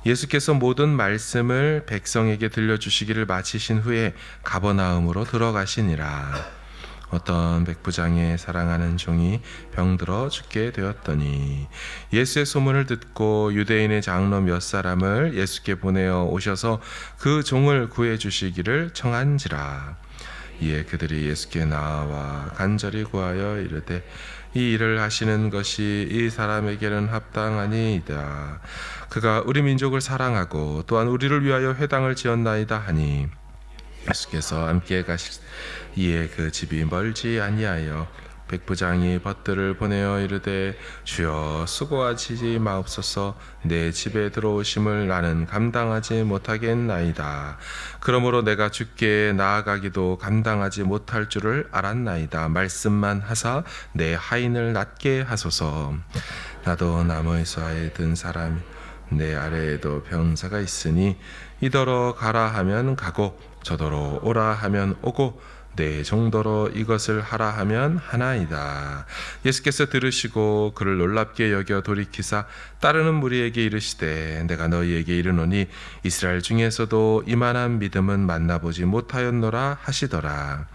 예수께서 모든 말씀을 백성에게 들려주시기를 마치신 후에 가버나움으로 들어가시니라. 어떤 백부장의 사랑하는 종이 병들어 죽게 되었더니 예수의 소문을 듣고 유대인의 장로 몇 사람을 예수께 보내어 오셔서 그 종을 구해 주시기를 청한지라. 이에 그들이 예수께 나와 간절히 구하여 이르되 이 일을 하시는 것이 이 사람에게는 합당하니이다. 그가 우리 민족을 사랑하고 또한 우리를 위하여 회당을 지었나이다 하니 예수께서 함께 가실 이에 그 집이 멀지 아니하여 백부장이 벗들을 보내어 이르되 주여 수고하지 마옵소서. 내 집에 들어오심을 나는 감당하지 못하겠나이다. 그러므로 내가 주께 나아가기도 감당하지 못할 줄을 알았나이다. 말씀만 하사 내 하인을 낫게 하소서. 나도 나무에서 아예 든 사람이 내 아래에도 병사가 있으니 이더러 가라 하면 가고 저더러 오라 하면 오고 내 정도로 이것을 하라 하면 하나이다. 예수께서 들으시고 그를 놀랍게 여겨 돌이키사 따르는 무리에게 이르시되 내가 너희에게 이르노니 이스라엘 중에서도 이만한 믿음은 만나보지 못하였노라 하시더라.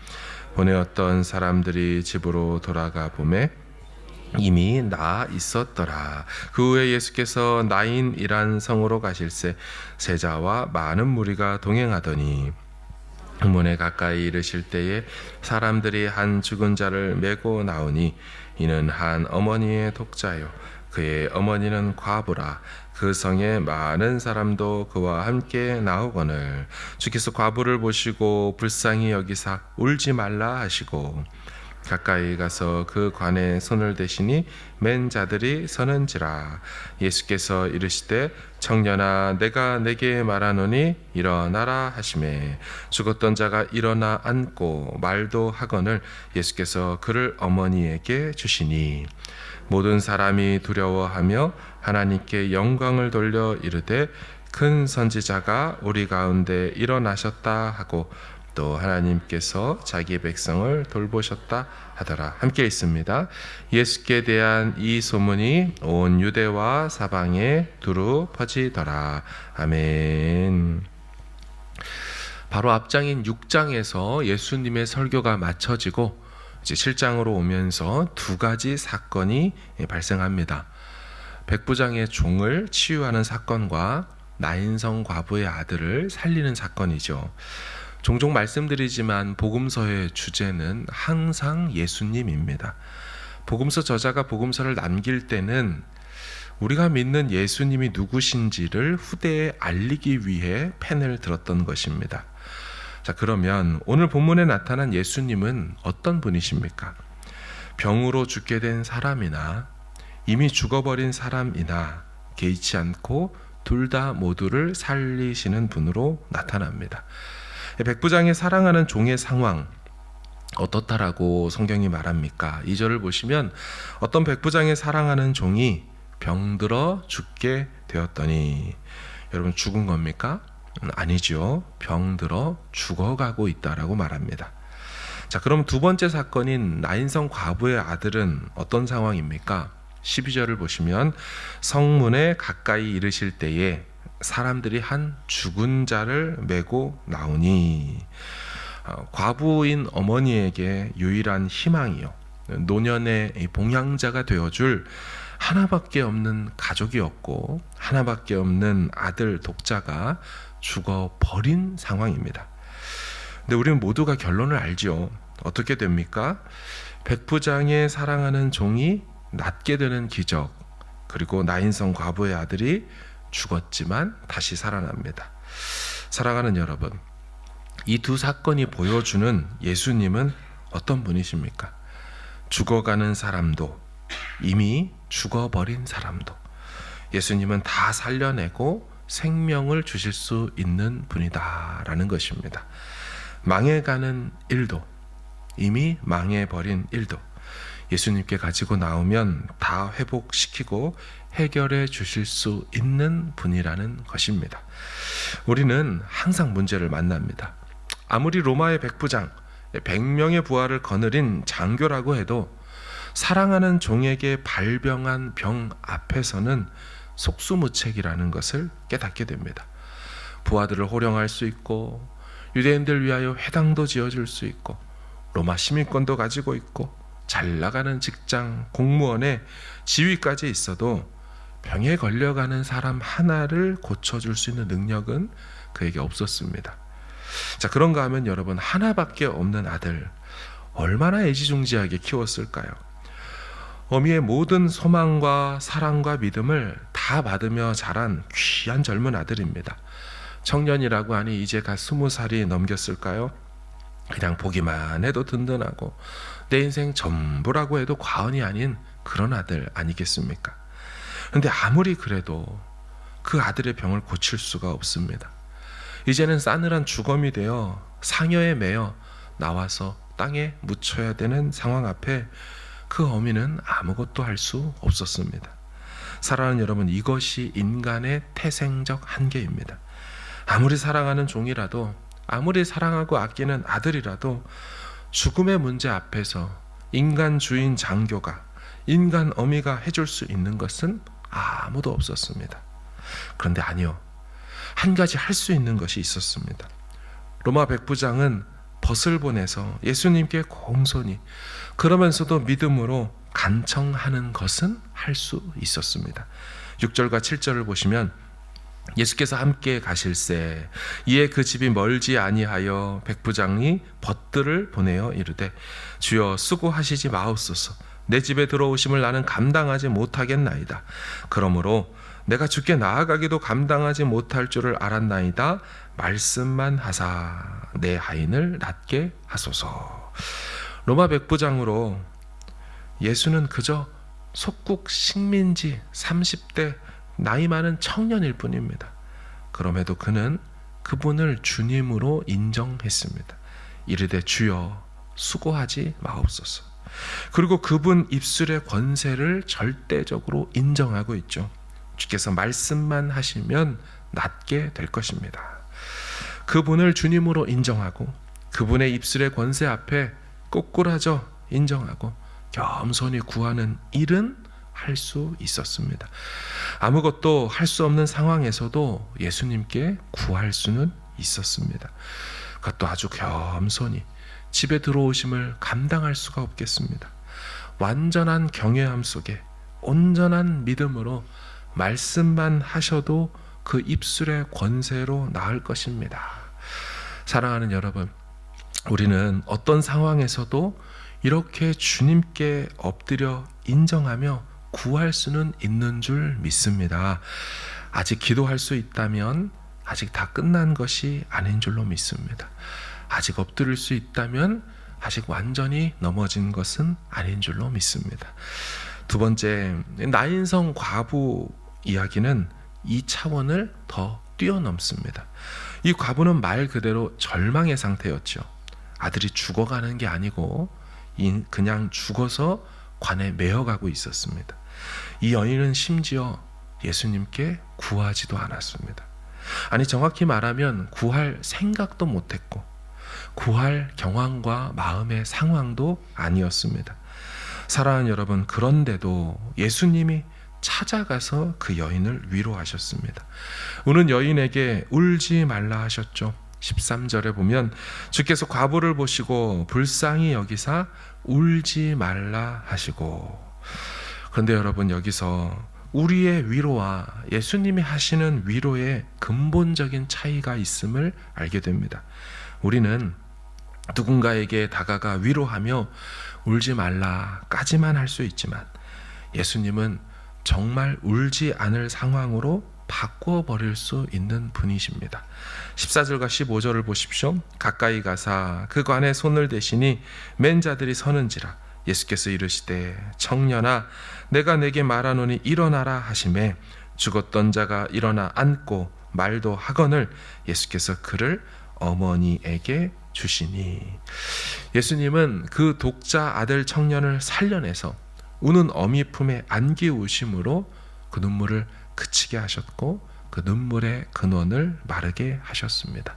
보내었던 사람들이 집으로 돌아가 보매 이미 나 있었더라. 그 후에 예수께서 나인이란 성으로 가실새 세자와 많은 무리가 동행하더니 문에 가까이 이르실 때에 사람들이 한 죽은 자를 메고 나오니 이는 한 어머니의 독자요 그의 어머니는 과부라. 그 성에 많은 사람도 그와 함께 나오거늘 주께서 과부를 보시고 불쌍히 여기사 울지 말라 하시고 가까이 가서 그 관에 손을 대시니 맨 자들이 서는지라. 예수께서 이르시되 청년아 내가 내게 말하노니 일어나라 하시매 죽었던 자가 일어나 앉고 말도 하거늘 예수께서 그를 어머니에게 주시니 모든 사람이 두려워하며 하나님께 영광을 돌려 이르되 큰 선지자가 우리 가운데 일어나셨다 하고 또 하나님께서 자기 백성을 돌보셨다 하더라. 함께 있습니다. 예수께 대한 이 소문이 온 유대와 사방에 두루 퍼지더라. 아멘. 바로 앞장인 6장에서 예수님의 설교가 마쳐지고 이제 7장으로 오면서 두 가지 사건이 발생합니다. 백부장의 종을 치유하는 사건과 나인성 과부의 아들을 살리는 사건이죠. 종종 말씀드리지만 복음서의 주제는 항상 예수님입니다. 복음서 저자가 복음서를 남길 때는 우리가 믿는 예수님이 누구신지를 후대에 알리기 위해 펜을 들었던 것입니다. 자, 그러면 오늘 본문에 나타난 예수님은 어떤 분이십니까? 병으로 죽게 된 사람이나 이미 죽어버린 사람이나 개의치 않고 둘 다 모두를 살리시는 분으로 나타납니다. 백부장이 사랑하는 종의 상황 어떻다라고 성경이 말합니까? 2절을 보시면 어떤 백부장이 사랑하는 종이 병들어 죽게 되었더니 여러분 죽은 겁니까? 아니죠. 병들어 죽어가고 있다라고 말합니다. 자, 그럼 두 번째 사건인 나인성 과부의 아들은 어떤 상황입니까? 12절을 보시면 성문에 가까이 이르실 때에 사람들이 한 죽은 자를 메고 나오니 과부인 어머니에게 유일한 희망이요 노년의 봉양자가 되어줄 하나밖에 없는 가족이었고 하나밖에 없는 아들 독자가 죽어버린 상황입니다. 근데 우리는 모두가 결론을 알죠. 어떻게 됩니까? 백부장의 사랑하는 종이 낫게 되는 기적, 그리고 나인성 과부의 아들이 죽었지만 다시 살아납니다. 사랑하는 여러분, 이 두 사건이 보여주는 예수님은 어떤 분이십니까? 죽어가는 사람도 이미 죽어버린 사람도 예수님은 다 살려내고 생명을 주실 수 있는 분이다라는 것입니다. 망해가는 일도 이미 망해버린 일도 예수님께 가지고 나오면 다 회복시키고 해결해 주실 수 있는 분이라는 것입니다. 우리는 항상 문제를 만납니다. 아무리 로마의 백부장, 100명의 부하를 거느린 장교라고 해도 사랑하는 종에게 발병한 병 앞에서는 속수무책이라는 것을 깨닫게 됩니다. 부하들을 호령할 수 있고 유대인들 위하여 회당도 지어줄 수 있고 로마 시민권도 가지고 있고 잘 나가는 직장, 공무원의 지위까지 있어도 병에 걸려가는 사람 하나를 고쳐줄 수 있는 능력은 그에게 없었습니다. 자, 그런가 하면 여러분, 하나밖에 없는 아들 얼마나 애지중지하게 키웠을까요? 어미의 모든 소망과 사랑과 믿음을 다 받으며 자란 귀한 젊은 아들입니다. 청년이라고 하니 이제 갓 20살이 넘겼을까요? 그냥 보기만 해도 든든하고 내 인생 전부라고 해도 과언이 아닌 그런 아들 아니겠습니까? 그런데 아무리 그래도 그 아들의 병을 고칠 수가 없습니다. 이제는 싸늘한 주검이 되어 상여에 매여 나와서 땅에 묻혀야 되는 상황 앞에 그 어미는 아무것도 할 수 없었습니다. 사랑하는 여러분, 이것이 인간의 태생적 한계입니다. 아무리 사랑하는 종이라도, 아무리 사랑하고 아끼는 아들이라도 죽음의 문제 앞에서 인간 주인 장교가, 인간 어미가 해줄 수 있는 것은 아무도 없었습니다. 그런데 아니요, 한 가지 할 수 있는 것이 있었습니다. 로마 백부장은 벗을 보내서 예수님께 공손히, 그러면서도 믿음으로 간청하는 것은 할 수 있었습니다. 6절과 7절을 보시면 예수께서 함께 가실새 이에 그 집이 멀지 아니하여 백부장이 벗들을 보내어 이르되 주여 수고하시지 마옵소서. 내 집에 들어오심을 나는 감당하지 못하겠나이다. 그러므로 내가 주께 나아가기도 감당하지 못할 줄을 알았나이다. 말씀만 하사 내 하인을 낫게 하소서. 로마 백부장으로 예수는 그저 속국 식민지 30대 나이 많은 청년일 뿐입니다. 그럼에도 그는 그분을 주님으로 인정했습니다. 이르되 주여 수고하지 마옵소서. 그리고 그분 입술의 권세를 절대적으로 인정하고 있죠. 주께서 말씀만 하시면 낫게 될 것입니다. 그분을 주님으로 인정하고 그분의 입술의 권세 앞에 꼬꾸라져 인정하고 겸손히 구하는 일은 할 수 있었습니다. 아무것도 할 수 없는 상황에서도 예수님께 구할 수는 있었습니다. 그것도 아주 겸손히 집에 들어오심을 감당할 수가 없겠습니다. 완전한 경외함 속에 온전한 믿음으로 말씀만 하셔도 그 입술의 권세로 나을 것입니다. 사랑하는 여러분, 우리는 어떤 상황에서도 이렇게 주님께 엎드려 인정하며 구할 수는 있는 줄 믿습니다. 아직 기도할 수 있다면 아직 다 끝난 것이 아닌 줄로 믿습니다. 아직 엎드릴 수 있다면 아직 완전히 넘어진 것은 아닌 줄로 믿습니다. 두 번째, 나인성 과부 이야기는 이 차원을 더 뛰어넘습니다. 이 과부는 말 그대로 절망의 상태였죠. 아들이 죽어가는 게 아니고 그냥 죽어서 관에 매어가고 있었습니다. 이 여인은 심지어 예수님께 구하지도 않았습니다. 아니, 정확히 말하면 구할 생각도 못했고 구할 경황과 마음의 상황도 아니었습니다. 사랑하는 여러분, 그런데도 예수님이 찾아가서 그 여인을 위로하셨습니다. 우는 여인에게 울지 말라 하셨죠. 13절에 보면 주께서 과부를 보시고 불쌍히 여기사 울지 말라 하시고. 그런데 여러분, 여기서 우리의 위로와 예수님이 하시는 위로의 근본적인 차이가 있음을 알게 됩니다. 우리는 누군가에게 다가가 위로하며 울지 말라까지만 할 수 있지만 예수님은 정말 울지 않을 상황으로 바꿔버릴 수 있는 분이십니다. 14절과 15절을 보십시오. 가까이 가사 그 관에 손을 대시니 맨 자들이 서는지라. 예수께서 이르시되 청년아 내가 내게 말하노니 일어나라 하시매 죽었던 자가 일어나 앉고 말도 하거늘 예수께서 그를 어머니에게 주시니. 예수님은 그 독자 아들 청년을 살려내서 우는 어미 품에 안기우심으로 그 눈물을 그치게 하셨고 그 눈물의 근원을 마르게 하셨습니다.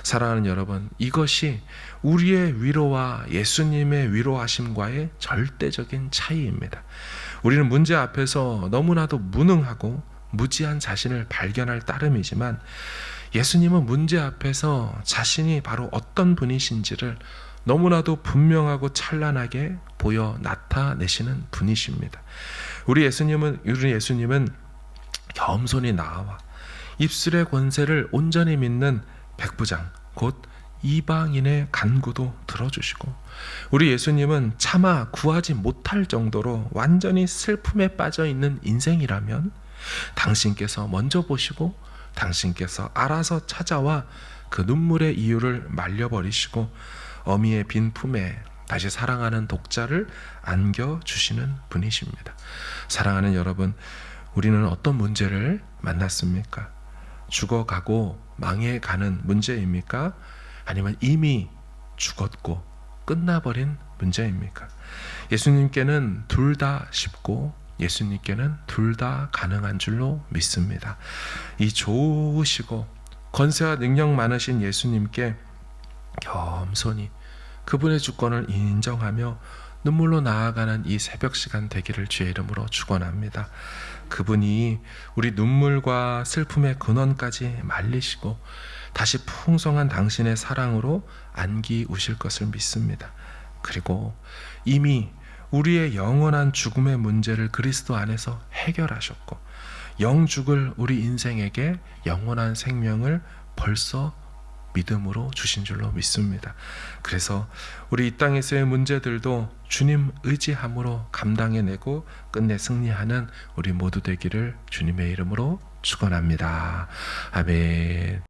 사랑하는 여러분, 이것이 우리의 위로와 예수님의 위로하심과의 절대적인 차이입니다. 우리는 문제 앞에서 너무나도 무능하고 무지한 자신을 발견할 따름이지만 예수님은 문제 앞에서 자신이 바로 어떤 분이신지를 너무나도 분명하고 찬란하게 보여 나타내시는 분이십니다. 우리 예수님은 겸손히 나와 입술의 권세를 온전히 믿는 백부장, 곧 이방인의 간구도 들어주시고, 우리 예수님은 차마 구하지 못할 정도로 완전히 슬픔에 빠져 있는 인생이라면 당신께서 먼저 보시고 당신께서 알아서 찾아와 그 눈물의 이유를 말려버리시고 어미의 빈 품에 다시 사랑하는 독자를 안겨주시는 분이십니다. 사랑하는 여러분, 우리는 어떤 문제를 만났습니까? 죽어가고 망해가는 문제입니까? 아니면 이미 죽었고 끝나버린 문제입니까? 예수님께는 둘 다 쉽고 예수님께는 둘 다 가능한 줄로 믿습니다. 이 좋으시고 권세와 능력 많으신 예수님께 겸손히 그분의 주권을 인정하며 눈물로 나아가는 이 새벽 시간 되기를 주의 이름으로 축원합니다. 그분이 우리 눈물과 슬픔의 근원까지 말리시고 다시 풍성한 당신의 사랑으로 안기우실 것을 믿습니다. 그리고 이미 우리의 영원한 죽음의 문제를 그리스도 안에서 해결하셨고 영죽을 우리 인생에게 영원한 생명을 벌써 믿음으로 주신 줄로 믿습니다. 그래서 우리 이 땅에서의 문제들도 주님 의지함으로 감당해내고 끝내 승리하는 우리 모두 되기를 주님의 이름으로 축원합니다. 아멘.